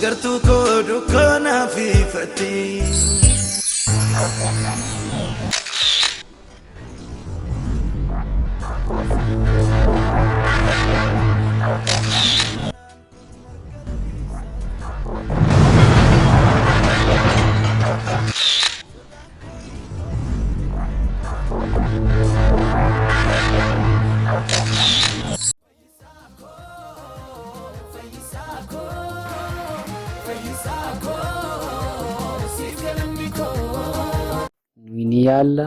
agartuu koo dukkanaa fi fatii. Nuyi yaalla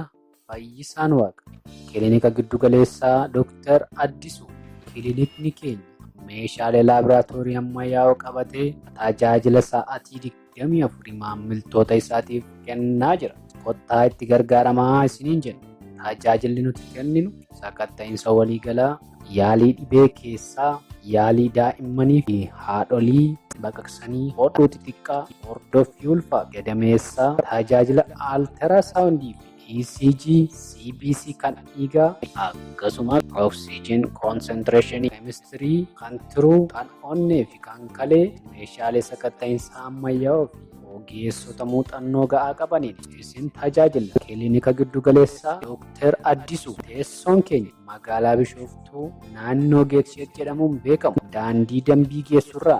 fayyisaan waaqa. Kilinika giddu galeessaa Dooktar Addisuu. Kilinikni keenya meeshaalee laaboraatoorii ammayyaa'oo qabatee tajaajila sa'aatii 24 maamiltoota isaatiif kennaa jira. Kottaa itti gargaaramaa isiniin jenna. Tajaajilli nuti kenninu sakatta'insa waliigalaa, yaalii dhibee keessaa, yaalii daa'immanii fi haadholii baqaqsanii, hodhuu xixiqqaa, hordoffii ulfaa gadameessaa, tajaajila altrasaawundii fi ECG, CBC kan dhiigaa, akkasumas oksijiin koonsentireeshinii, keemistirii kan tiruu, kan onnee fi kan kalee, meeshaalee sakatta'insa ammayyaa'oo fi ogeessota muuxannoo ga'aa qabaniin isin tajaajila. Kilinika giddu galeessaa Dooktar Addisuu. Teessoon keenya magaalaa Bishooftuu naannoo Geetsheet jedhamuun beekamu. Daandii dambii geessurraa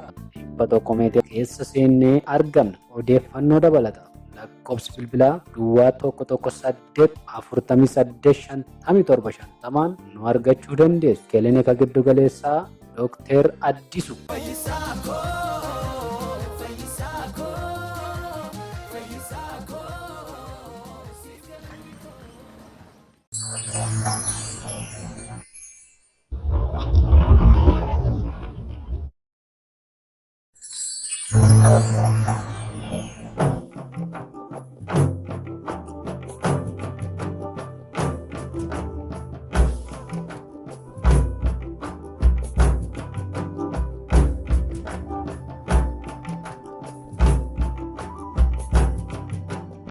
100 meetira keessa seennee argamna. Odeeffannoo dabalata. Lakkoofsi bilbilaa Duwwaa 118 48 57 50 nu argachuu dandeessu. Kilinika giddu galeessaa Dooktar Addisuu.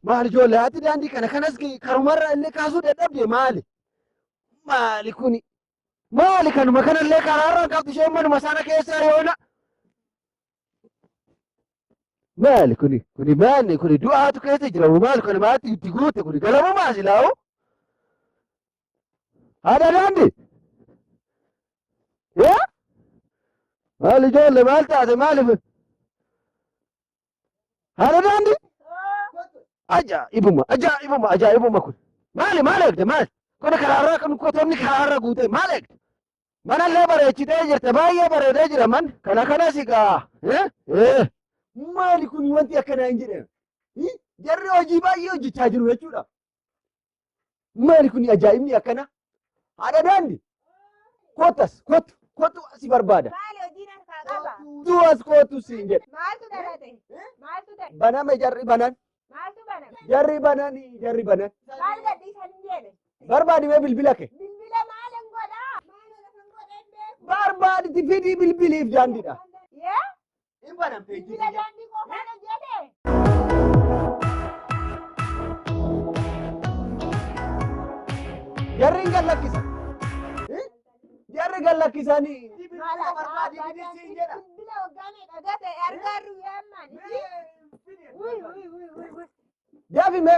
Maali ijoollee ati daandii kana kanas karumarraa illee kaasuu dadhabde maali? Maali kuni? Maali kanuma kanallee karaarraa qabdu isheen manuma sana keessaa yoona? Maali kuni? Kuni maali kuni? Du'aatu keessa jira maali kana maatti itti guute kuni galamu maasi laa'u? Haadha daandii? Yaa? Maali ijoollee maal taate maaliif? Haadha daandii? Ajaa'ibuma kun. Maal eegde maal? Kun karaarraa kan qotoonni karaarra guute maal eegde? Manallee bareechitee jirte baay'ee bareedee jira man. Kanas egaa. Maali kun wanti akkanaa hin jedhame? Jarri hojii baay'ee hojjechaa jiru jechuudha. Maali kun ajaa'ibni akkana? Haadha daandii? Kottu asi barbaada. Maali hojiin harkaa qaba? Du'as kottu siin jedhe. Maaltu dhalate? Maaltu ta'e? Baname jarri banan. Maaltu baname? Jarri banan. Maal gadhiisan hin jedhe? Barbaadimee bilbila kee. Bilbila maalin godhaa? Maal kan godhan beeku? Barbaaditi fidii bilbiliif daandiidha. Yaa? Hin banamtee Bilbila daandii koo kana jedhe? Jarri hin gallakkisa. Jarri gallakkisanii. Bilbila hogganee dhagate argaarru yaamman. Jaafime.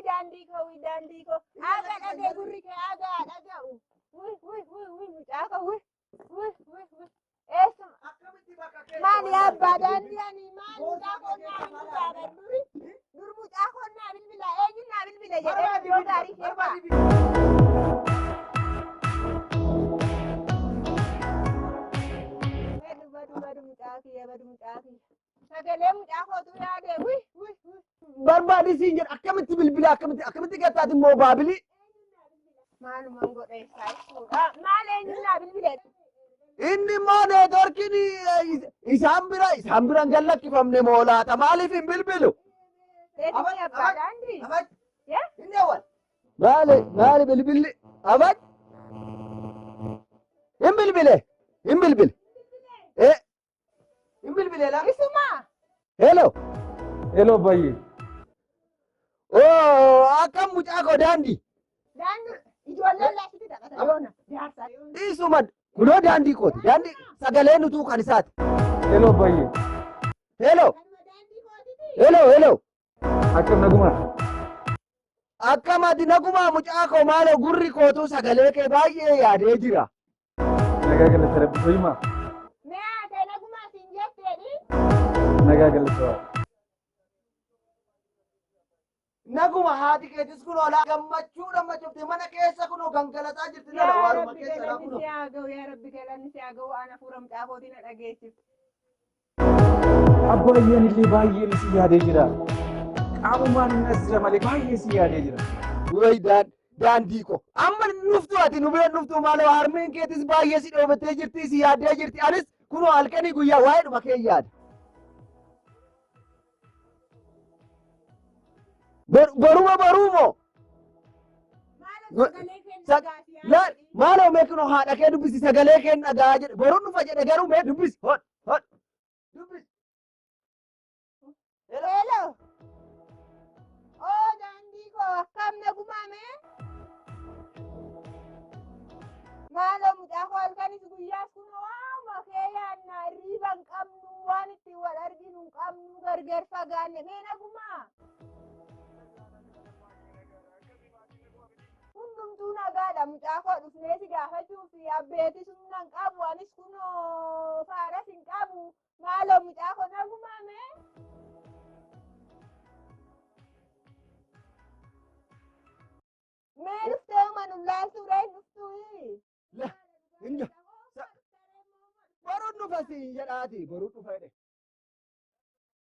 Daandii koo. Aga dhagee gurri kee aga dhaga'u. Mucaa koo. Eessuma. Maali abbaa daandii ani maal mucaa koo naa bilbilaa barburi. Dur mucaa koo naa bilbilaa eenyu naa bilbila jedhee biroo gaarii sheekaa. Badu mucaa kiyya. Sagalee mucaa kootu yaade. Barbaadisiin jedha akkamitti bilbila akkamitti gattaati immoo baabilii. Maalumaan godheessaa jechuudha. Maal eenyu naa bilbile? Inni immoo neetworkiin isaan biraan gallakkifamne moo laata maaliif hin bilbilu? Eetii abbaa daandii? Maali bilbilli? Abad? Hin bilbile? Hin bilbile laa? Isumaa? Hello bayyi. Akkam mucaa koo daandii? Daandii ijoolleen laafiti dhaqata yoona. Isuma kunoo daandii kooti. Daandii sagaleen utuu kan isaati. Hello bayyi. Hello. Kanuma daandii kootiti. Hello. Akkam naguma. Akkamitti naguma mucaa koo maaloo gurri kootu sagalee kee baay'ee yaadee jira. Nagaa galata rabbi hoyuma. Mee haata'e naguma siin jetteedhi. Nagaa galata. Naguma haati keetis kun olaa gammachuudha machuufte mana keessa kun gangalataa jirti nana Yaa waaruma Rabbi keessa galanni kun. si haa ga'u, yaa Rabbi galanni si haa ga'u, ana fuura mucaa kootii na dhageessifte. Abbaayeen illee baay'een si yaadee jira. Qaamumaan nas jira malee baay'ee si yaadee jira. Way daandii ko. Amma nuftu ati nu bira nuftu maaloo harmeen keetis baay'ee si dhoobattee jirti si yaadee jirti anis kunoo halkanii guyyaa waa'ee dhuma kee yaada. Barumo. Maaloo mee kunoo haadha kee dubbisi sagalee kee dhagaa jedhe boruun dhufa jedhe garuu mee dubbisi hot. Dubbisi. Hello. Oo daandii koo akkam naguma mee? Maaloo mucaa koo halkanis guyyaas kun waanuma kee yaadna hirriiba hin qabnu waan ittiin wal arginu hin qabnu gargar fagaanne mee naguma? Hundumtuu nagaadha mucaa koo dhufnee si gaafachuuf abbeetis humna hin qabu anis kunoo faaras hin qabu maaloo mucaa koo naguma mee? Mee dhuftee umanullaa suuree dhuftuuyi. Boruun dhufa siin jedhaati boruun dhufa jedhe.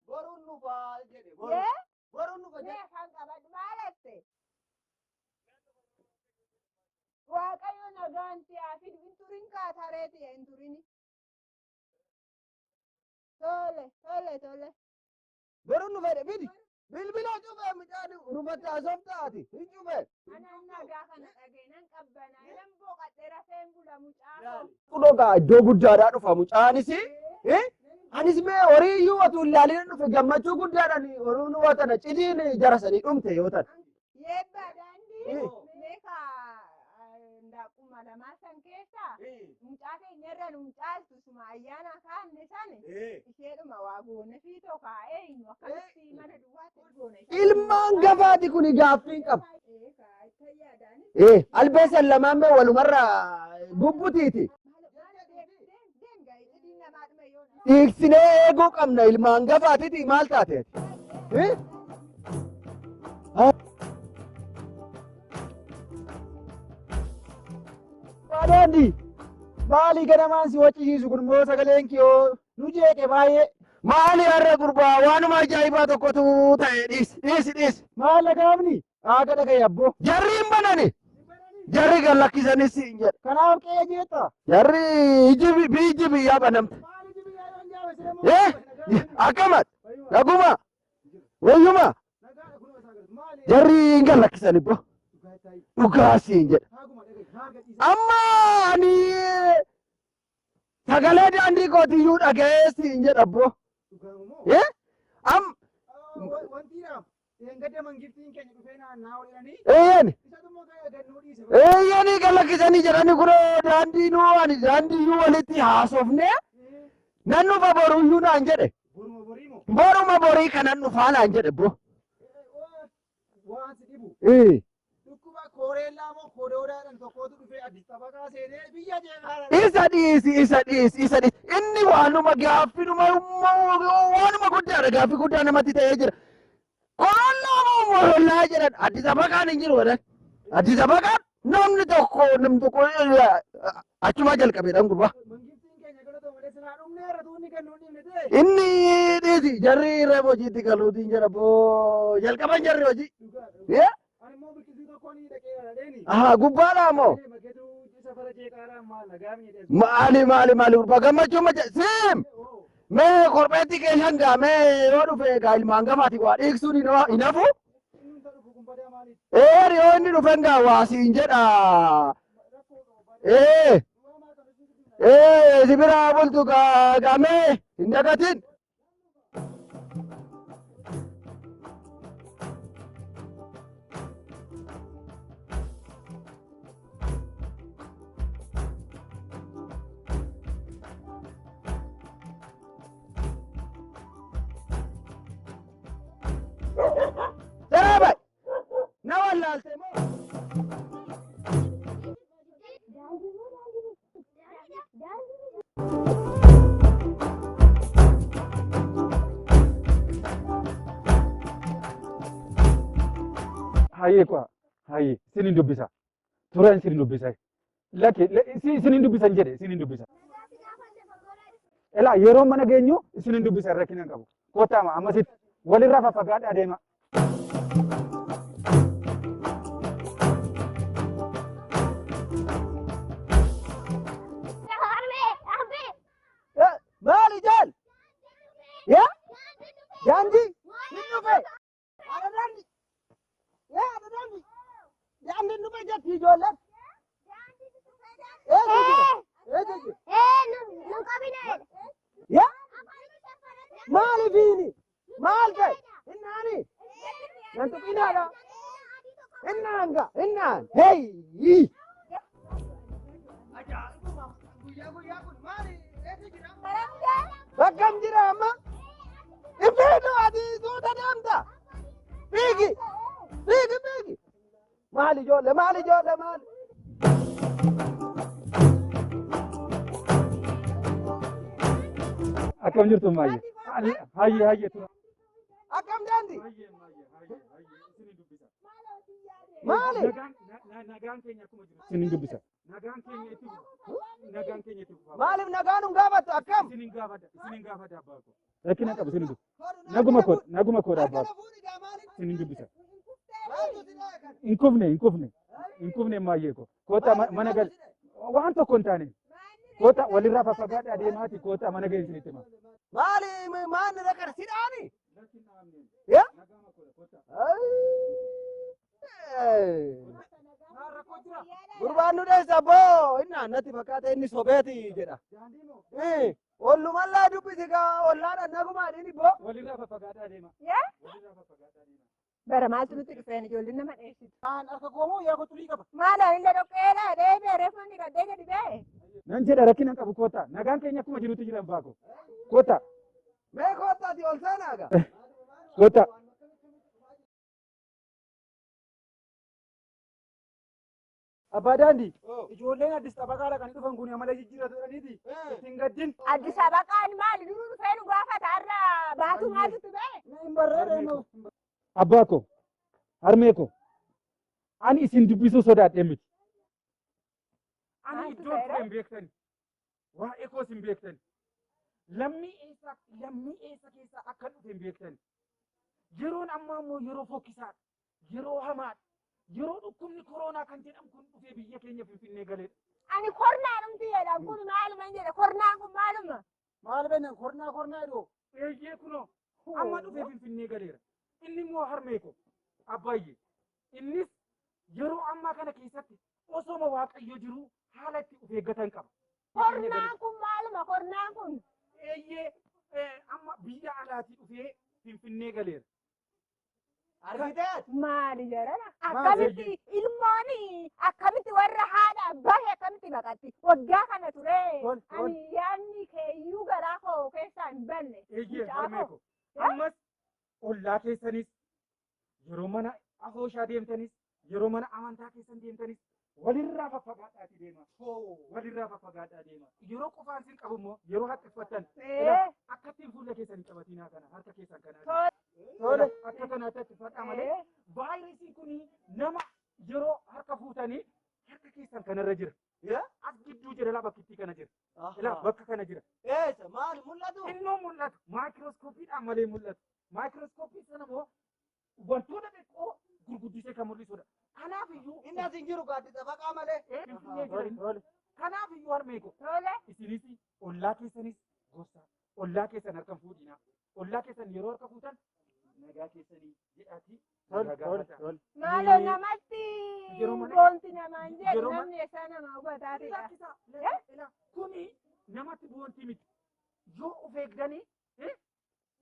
Boruun dhufa jedhe. Boruun dhufa jedhe. Mee kan qabadhu maal jette? Waaqayyo nagaan si'aa fidu hin turin kaatareeti hin turini. Tole. Boruun dhufa jedhe bidi. Bilbila cufee mucaan rubatti haasoftaati hin cufee. Anaan nagaa kana dhageenan qabbanaa nan boqadhee rafeen bula mucaa koo. Kunoo iddoo guddaadhaa dhufa mucaanis. Anis mee horii iyyuu otuu hin ilaalin dhufe gammachuu guddaadhaan horuun watana cidiin jara sanii dhumte yoo ta'an. Yeebbaa daandii meeqa ndaaquma lamaa san keessa mucaa keenya irra nu caaltu suma ayyaana kaanne sani isheedhuma waa goone fiitoo kaa'ee eenyu akkamitti mana duwwaatti goone. Ilmaan gafaati kun gaaffii qaba. Albeessan lamaan mee walumarra bubbutiiti. Dhiigsinee eeguu qabna ilmaan gafaatiti maal taateeti? Daandii maalii ganamaan si waccisiisu kun immoo sagaleen kiyoo nu jeeqe baay'ee. Maali har'a gurbaa waanuma ajaa'ibaa tokkotu ta'e dhiisi. Maal dhagaafni? Aaga dhagaye abboo. Jarri hin banani. Jarri gad lakkisanis hin jedha. Kanaaf qe'ee jeetta? Jarri biyyi biyyaa banamte. Akkamat dhaguma wayyuma jarri hin gad lakkisan ibboo. Dhugaasii hin jedha. Amma ani sagalee daandii kootiyyuu dhagayeessi hin jedha abboo. Eeyyanii gad lakkisanii jedhani kunoo daandiiyyuu walitti haasofne nan dhufa boruyyuu naan jedhe. Boruma borii kanan dhufaa naan jedhe abboo. Isa dhiisi. Inni waanuma gaaffinuma waanuma guddaadha gaaffii guddaa namatti ta'ee jira. Korollaa jedhan Addis Ababaan hin jiru jedhan. Addis Ababaan namni tokko achuma jalqabeedhaan gurbaa. Inni dhiisi jarri irra hojiitti galuutiin jira boo jalqaban jarri hojii. Gubbaadhaa moo? Maali gurbaa gammachuu macha siim mee korbeetti kee shangaa mee yoo dhufe egaa ilmaan gafaati waa dhiigsuun hin hafu? Yoo inni dhufe ngaa waa siin jedha. Sibiraa bultu gaamee hin dagatin. hayyee kwa hayyee sinin dubbisa turaan sinin dubbisa laki sinin dubbisan jedhe sinin dubbisa elaa yeroo mana geenyu sinin dubbisa rakkina qabu kootaama ammasit walirraa faffagaadhaa deema. Maali jaal? Yaa? Daandii? Hin dhufe? Ada daandii? Yaa ada daandii? Daandiin dhufe jetti ijoolleen? Yaa? Maali fiini? Maal ta'e? Hinnaani? Nan tuqinaadha? Hinnaanga? Hinnaan? Hey! Bakkam jira amma? Ifeetu ati suuta deemta? Fiigi! Fiigi! Maali ijoollee? Maali? Akkam jirtu maayye? Hayyee tura. Akkam daandii? Maali? Nagaan keenya akkuma jiru sinin dubbisa. Nagaan keenya itti fufa. Maaliif nagaan hin gaafattu akkam? Sinin gaafadha abbaa koo. Rakkina qabu sinin dubbisa. Naguma koodha abbaa koo. Sinin dubbisa. Hin kufne maayyee koo. Koota mana gal waan tokko hin taane. Koota walirraa faffagaadhaa deemaati koota mana gal isinitti hima. Maali maanni rakkan sidhaani? Yaa? Gurbaan nu dheessa boo inni natti fakkaata inni sobeeti jedha. Ollumallaa dubbisi gaa ollaadhaan nagumaa dhiini boo. Walirraa faffagaadhaa deema. Bara maaltu nutti dhufeen ijoolleen nama dheessitu. Aan harka koomoo yaa kotulii qaba. Maala inni dhoqqeedha deebee reeffanni gaddee gadi ba'e. Nan jedha rakkina qabu koota nagaan keenya akkuma jirutti jiran baako. Koota. Mee kootaati ol seenaa gaa. Koota. Abbaa daandii ijoolleen addis xabaqaadha kan dhufan kun amala jijjiirra turaniiti ittiin gaddin. Addis Ababaan maali duruu dhufee nu gaafata har'a baatu maaltu ba'e. Hin barreeffame. Abbaa koo harmee koo ani isin dubbisuu sodaadhee miti. Ani iddoo ture hin beektani waa'ee koos hin beektani lammii eessa keessaa akka dhufe hin beektani yeroon ammaa immoo yeroo fokkisaadha yeroo hamaadha. Yeroo dhukkubni koronaa kan jedhamu kun dhufee biyya keenya Finfinnee galeedha. Ani kornaa dhumti jedhan kun maaluma hin jedhe kornaan kun maaluma. Maal benne kornaa jedhu. Eeyyee kunoo amma dhufee Finfinnee galeera. Inni immoo harmee koo abbaayye. Innis yeroo ammaa kana keessatti osoma waaqayyo jiru haala itti of eeggatan qaba. Kornaan kun maaluma kornaan kun. Eeyyee amma biyya alaatii dhufee Finfinnee galeera. Argitee? Maali jedhana akkamitti ilmooni akkamitti warra haadha abbaa akkamitti baqatti waggaa kana ture ani yaanni keeyyuu garaa koo keessaa hin banne. Eeyyee harmee koo ammas ollaa keessanis yeroo mana afooshaa deemtanis yeroo mana amantaa keessan deemtanis walirraa faffagaadhaati deema. Yeroo qofaan sin qabu immoo yeroo haxxiffatan akkattiin fuula keessan hin qabatinaa kana harka keessan kanaa. Akka kanaatti haxxiffadhaa malee vaayirasiin kun nama yeroo harka fuutanii harka keessan kanarra jira. As gidduu jira bakkittii kana jira. Bakka kana jira. Maali mul'atu? Innoo mul'atu. Maayikirooskoopiidhaan malee mul'atu. Maayikirooskooppii sana immoo wantoota xiqqoo gurguddisee kan mul'isudha. Kanaafiyyuu inni as hin jiru gaaddisa baqaa malee. Kanaafiyyuu harmee koo isinis ollaa keessanis gosa ollaa keessan harkan fuudhinaa. Ollaa keessan yeroo harka fuutan nagaa keessanii jedhaati. Maaloo namatti boonti namaan jedhu namni eessaa nama hubataatidha. Kuni namatti boonti miti. Yoo of eegdanii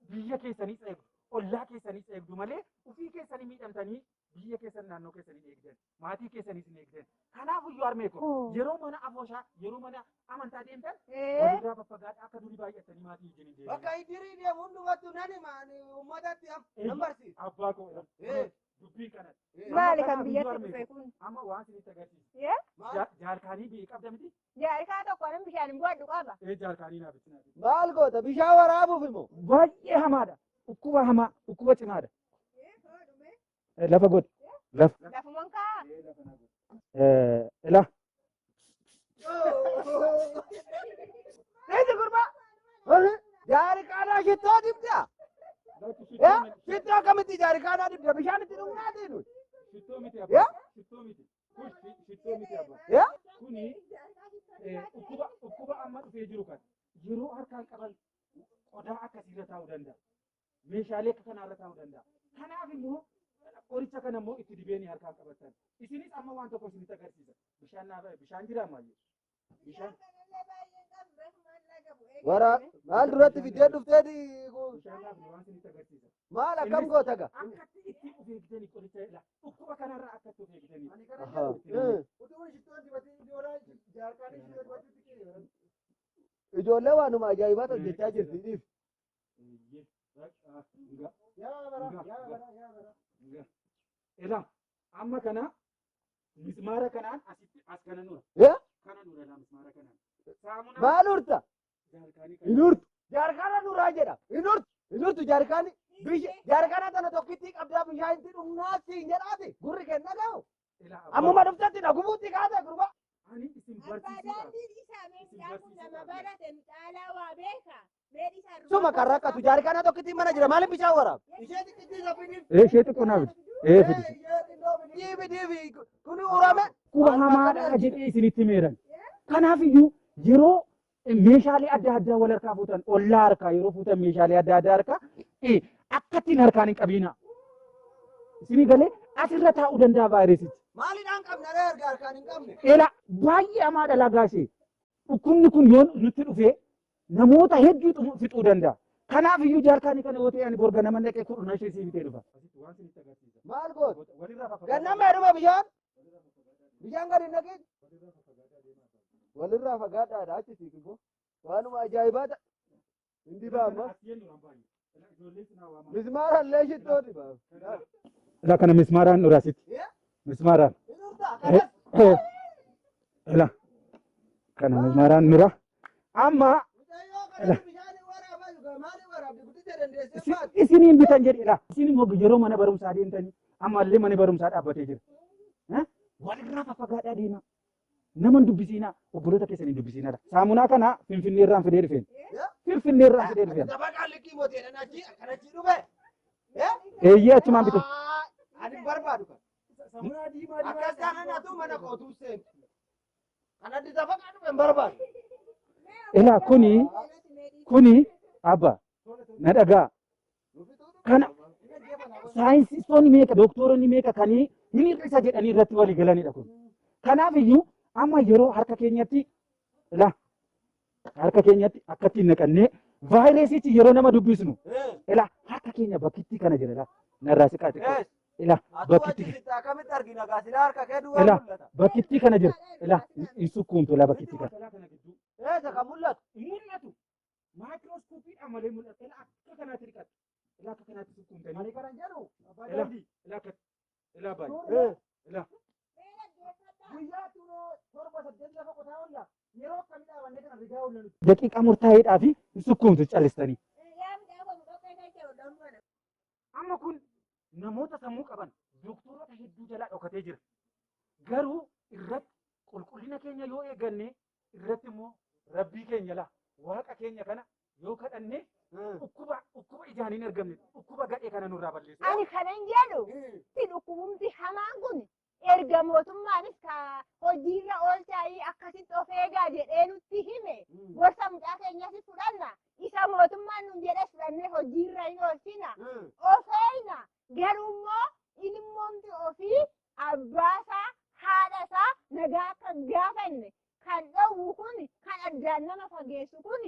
biyya keessanis eegdu. Ollaa keessanis eegdu malee ofii keessanii miidhamtanii biyya keessan naannoo keessanii eegdan maatii keessanis hin eegdan. Kanaafiyyuu harmee koo yeroo mana afooshaa yeroo mana amantaa deemtan walirraa faffagaadhaa akka durii baay'atanii maatii wajjin hin deeman. Bakka idirii deemu hundumattuu nani uummatatti nan barsiisa. Abbaa koo dubbiin kanatti. Maali kan biyyatti dhufe kun? Amma waan isinitti agarsiisa. Jaalkaanii biyya qabda miti? Jaarkaa tokko namni bishaan hin bu'adhu qaba. Jaalkaanii naaf itti naaf. Maal goota bishaan waraabuuf immoo? Baay'ee hamaadha. Dhukkuba hamaa dhukkuba cimaadha. Lafa godhe Lafumaan kaa. Ila. Eeti gurbaa. Jaarikaanaa shittoo dibdaa. Shittoo akkamitti jaarikaanaa dibda bishaan itti dhugaatii nuti. Shittoo miti abbaa. Shittoo miti. Shittoo miti abbaa. Kuni dhukkuba amma dhufee jiru kan yeroo harkaan qaban qodaa akkasiirra taa'uu danda'a. Meeshaalee akka kanaarra taa'uu danda'a. Kanaaf immoo qoricha kana immoo itti dibeenii harkaan qabatan. Isinis amma waan tokko isinitti agarsiisa. Bishaan jira ammayyee. Bishaan. Wara maal duratti fiddee dhufteeti Bishaan waan isinitti agarsiisa. maal akkam goota ga? Akkatti itti of eegdanii qoricha ila dhukkuba kanarraa akkatti of eegdanii. Ijoollee waanuma ajaa'ibaa hojjechaa jirti. Ila amma kana mismaara kanaan asitti as kana nura. Kana nura la mismaara kanaan. Saamuna Maal urta? jaarkaanii Hin urtu. Jaarkaana nuraa jedha. Hin urtu. Hin urtu jaarkaani. Jaarkaana tana tokkitti qabdaa bishaan itti dhugnaatti hin jedhaati. Gurri kenna gahu. Ammuma dhuftatti na gubuutti kaata gurba. ani isin barsiisuudhaaf. Barbaadaan isaa meeshaa kun nama barate caalaa waa beeka. Suma kan rakkatu jaarkaana tokkitti mana jira maaliif bishaan waraab? Ishee xiqqoo naa biti. Fidi. Diibi kuni urame. Quba hamaadha jedhee isinitti meeran. Kanaafiyyuu yeroo meeshaalee adda addaa wal harkaa fuutan ollaa harkaa yeroo fuutan meeshaalee adda addaa harkaa akkattiin harkaan hin qabiina. Isinii galee asirra taa'uu danda'a vaayirasichi. Maaliidhaan qabna erga harkaan hin qabne? Ela baay'ee hamaadha lagaashee. Dhukkubni kun yoo nutti dhufee namoota hedduu fixuu danda'a. Kanaaf iyyuu jaarkaanii kana yoo ta'e ani borga nama dhaqee kudhan ishee sii bitee dhufa. Maal goota? Gannama heduma bishaan? Bishaan gadi naqee? Walirraa fagaadhaadha achi siiqiboo. Waanuma ajaa'ibaadha. Hin dibaama. Mismaarallee shittoo dibaama. Ila kana mismaaraan dhuraasitti. Mismaaraan. Ila kana mismaaraan nura. Amma isiniin bitan jedhedha. Isin immoo yeroo mana barumsaa deemtanii ammallee mana barumsaa dhaabbatee jira. Walirraa fagaadhaa deema. Nama hin dubbisiinaa obboloota keessan hin dubbisiinaadha. Saamunaa kana Finfinneerraan fidee dhufeen. Finfinneerraan fidee dhufeen. Eeyyee achumaan bitu. Ani barbaadu kan. Akkas taanaan atu mana kootuu seentu. Kana disa faqaa dhufe hin barbaadu. Ilaa kuni abba na dhagaa. Kana saayinsistoonni meeqa dooktoronni meeqa kanii hin hir'isa jedhanii irratti walii galanidha kun. Kanaaf iyyuu amma yeroo harka keenyatti akkattiin naqannee vaayirasichi yeroo nama dubbisnu harka keenya bakkitti kana jira narraa siqaa xiqqoo. Bakkitti kana jira hin sukkuumtu bakkitti kana. Eessa kan mul'atu? Mul'atu. Maayikirooskoopiidhaan malee mul'atu. Akka kanaatti dhiqatu. Akka kanaatti sukkuumtanii. Ani kana jedhu. Baay'ee. Daqiiqaa murtaa'eedhaa fi sukkuumtu callistanii. Amma kun namoota sammuu qaban doktoroota hedduu jalaa dhokatee jira. Garuu irratti qulqullina keenya yoo eeganne irratti immoo rabbii keenya laa waaqa keenya kana yoo kadhanne dhukkuba ijaan hin argamne dhukkuba gadhee kana nurraa balleessu. Ani kanan jedhu si dhukkubumti hamaan kun erga mootummaanis ka hojiirra oolchaayii akkasitti of eegaa jedhee nutti hime gorsa mucaa keenyatti fudhanna isa mootummaan nun jedhe fudhannee hojiirra hin oolchina ofeeyna garummoo ilmoomti ofii abbaasaa haadhasaa nagaa kan gaafanne kan dhowwu kun kan addaan nama fageessu kun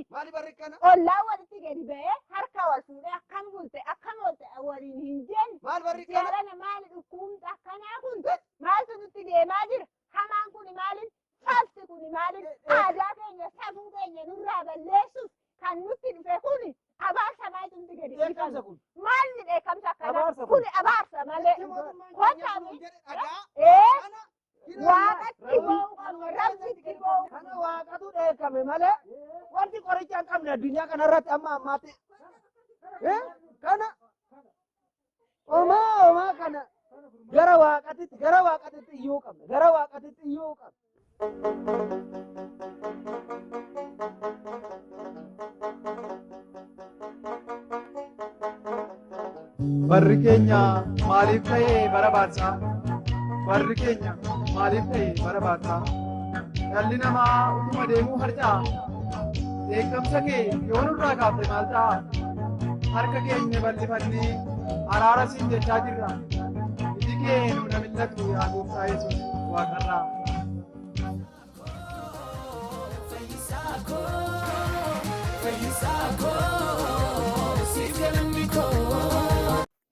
ollaa walitti gadi ba'ee harka wal fuudhee akkam bulte akkam oolte waliin hin jennu seerana maali dhukkubumti akkanaa kun maaltu nutti deemaa jira hamaan kun maalin falti kun maalin aadaa keenya safuu keenya nurraa balleessuuf kan nutti dhufe kun abaarsa maaltu nutti gadi dhiifamu maalni dheekkamsa akkanaa kun abaarsa malee waaqatti boo'u qabna rabbitti boo'u kana waaqatu dheekame malee wanti qoricha hin qabne addunyaa kanarratti amma ammaatti kana homaa kana gara gara waaqatitti iyyuu qabna. Gara waaqatitti iyyuu qabna. Barri keenya maaliif ta'ee bara baatsaa? Barri keenya maaliif ta'ee bara baatsaa? Dhalli namaa utuma deemuu harca'a. Beekamsa kee yoo nurraa kaafte maal ta'a? Harka keenya bal'ifannee araara siin jechaa jirra. Iji kee nu na mil'atu yaa Gooftaa Yesuus Waaqarraa.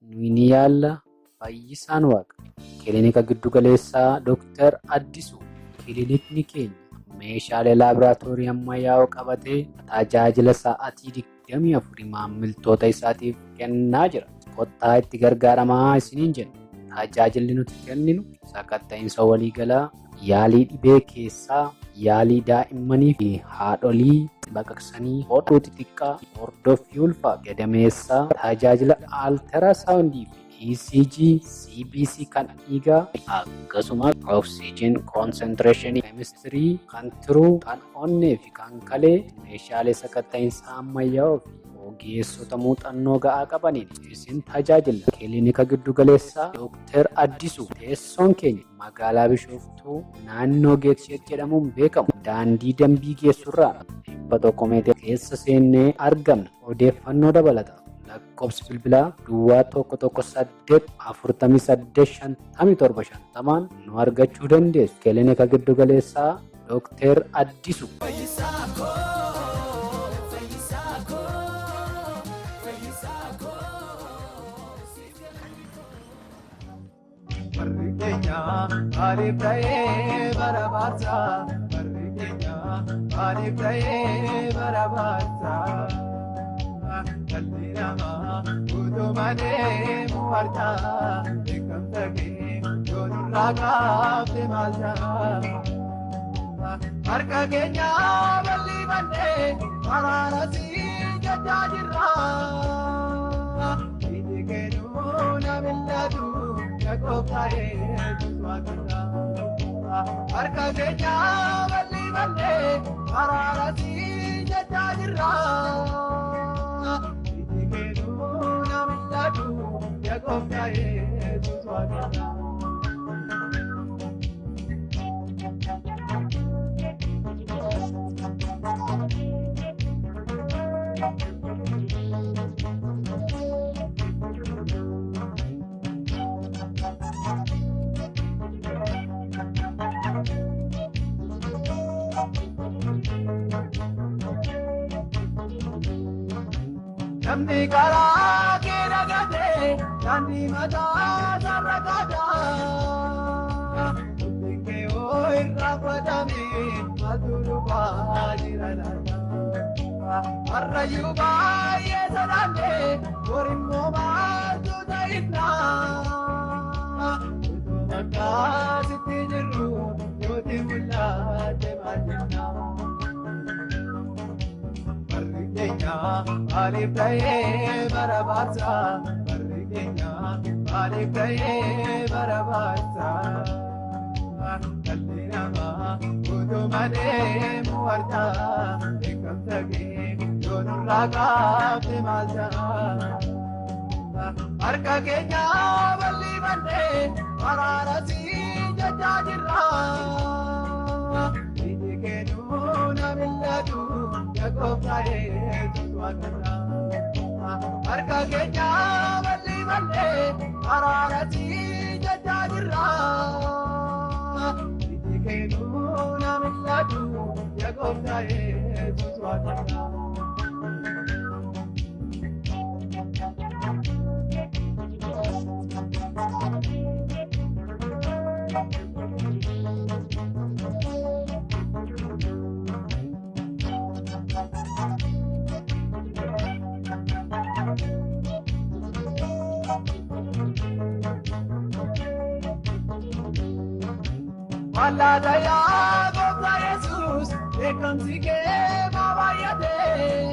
Nuyi ni yaalla fayyisaan waaqa. Kilinika giddu galeessaa Dooktar Addisuu. Kilinikni keenya meeshaalee laaboraatoorii ammayyaa'oo qabatee tajaajila sa'aatii 24 maamiltoota isaatiif kennaa jira. Kottaa itti gargaaramaa isiniin jenna. Tajaajilli nuti kenninu sakatta'insa waliigalaa, yaalii dhibee keessaa, yaalii daa'immanii fi haadholii baqaqsanii hodhuu xixiqqaa, hordoffii ulfaa gadameessaa, tajaajila altaraasaawundii fi ECG, CBC kan dhiigaa, akkasumas oksijiin koonsentireeshinii keemistirii kan tiruu, kan onnee fi kan kalee, meeshaalee sakatta'insa ammayyaa'oo fi ogeessota muuxannoo ga'aa qabaniin isin tajaajila. Kilinika giddu galeessaa Dooktar Addisuu. Teessoon keenya magaalaa Bishooftuu naannoo Geetsheet jedhamuun beekamu. Daandii dambii geessurraa 100 meetira keessa seennee argamna. Odeeffannoo dabalata. Lakkoofsi bilbilaa Duwwaa 118 48 57 50 nu argachuu dandeessu. Kilinika giddu galeessaa Dooktar Addisuu. Barri keenya maaliif ta'ee bara baatsaa? Barri keenya maaliif ta'ee bara baatsaa? Dhalli namaa utuma deemuu harca'a. Beekamsa kee yoo nurraa kaafte maal ta'a? Harka keenya bal'ifannee araara siin jechaa jirra. Iji kee nu na mil'atu. Harka keenya bal'ifannee araara siin jechaa jirra. Iji kee nu na mil'atu yaa Gooftaa Yesuus Waaqarraa. Namni karaa kee dagatee daandii mataa sarara gaadaa. Dubbiin kee yoo irraa fudhatamee maaltu dhufaa jira laata? Harrayyuu baay'ee sodaannee borimmoo maaltu ta'inaa? Utuu maqaa sitti jirru yooti mul'ate maal jennaa? Barri keenya maaliif ta'ee bara baatsaa? Barri keenya maaliif ta'ee bara baatsaa? Dhalli namaa utuma deemuu harca'a. Beekamsa kee yoo nurraa kaafte maal ta'a? Harka keenya bal'ifannee araara siin jechaa jirra. Iji kee nu na mil'atu yaa Gooftaa Yesuus Waaqarraa. Harka keenya bal'ifannee araara siin jechaa jirra. Iji kee nu na mil'atu yaa Gooftaa Yesuus Waaqarraa. Mallada yaa Gooftaa Yesuus beekamsi kee baay'atee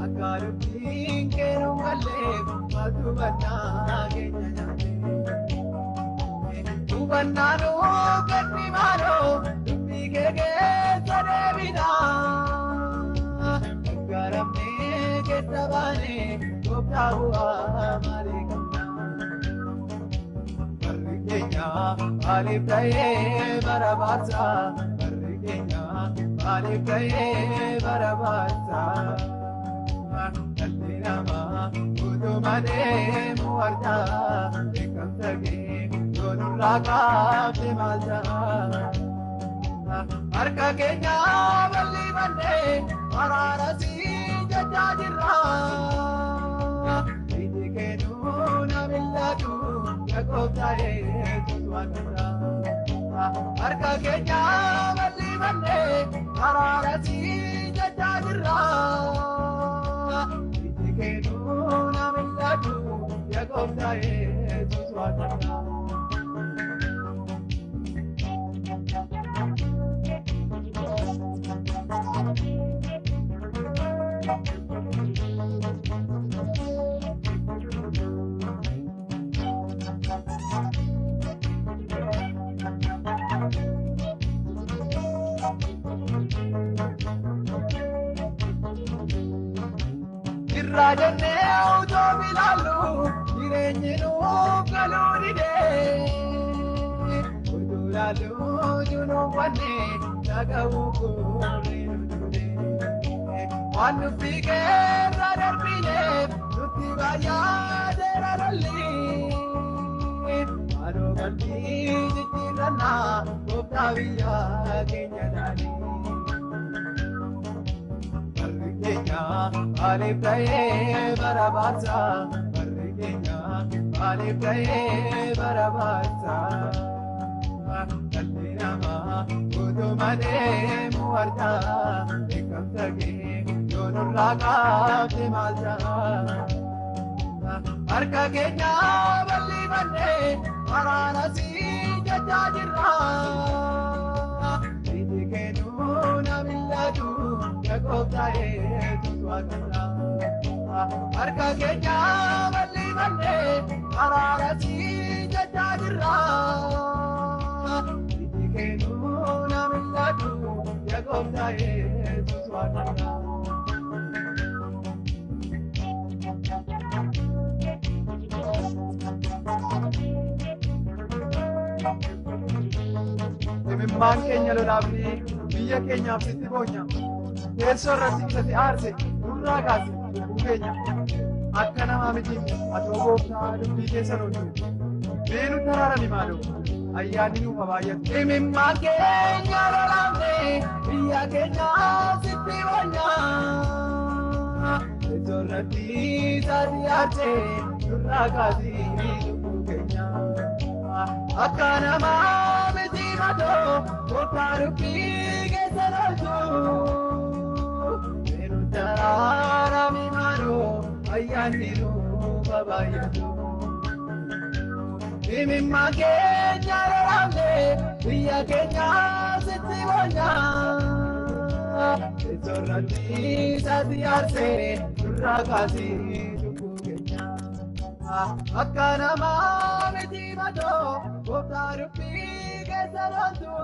akka dubbiin kee nu gallee maaltu badnaa keenya nyaatee Ubannano gatti mano dubbi che sarebina garamne che tabane goptawa malikamna Barrikenya alif daye barabasa Barrikenya alif daye barabasa Kallinama udumane muarta ekam sage donuraka malta Arka kenya balli bande ararasi jajajirra Idikenu namillatu yakobtaye tutwakra Arka kenya balli bande ararasi jajajirra Idikenu namillatu yakobtaye tutwakra Rajane auto bilalu direnyenu kaloride udulalu juno wane nagawu korenude wanu pike radarpine nuti vaya deraralli aro galti jitirana goptaviya kenyadani Barrikenya alif daye barabasa Barrikenya alif daye barabasa Kallinama udumane muarta ekam sage donuraka malta Arka kenya balli bande ararasi jajajirra Idikenu namillatu yakobtaye tutwakra Arka kenya balli bande ararasi jajajirra Idikenu namillatu yakobtaye tutwakra Imimmaan keenya lolaafni biyya keenyaaf sitti boonya teessoo irratti isatti aarse nurraa kaase lubbuu keenya akka namaa miti atoo gooftaa dubbii keessa loltu beenu taraarani maaloo ayyaanni nuuf baay'atu imimmaan keenya lolaafni biyya keenyaaf sitti boonya teessoo irratti isatti aarse nurraa kaase lubbuu keenya akka namaa miti matoo gooftaa dubbii keessa loltu beenu taraarani maaloo ayyaanni nuuf baay'atu imimmaan keenya lolaafne biyya keenya sitti boonya teessoo irratti isatti aarse nurraa kaase lubbuu keenya akka namaa miti matoo gooftaa dubbii keessa loltu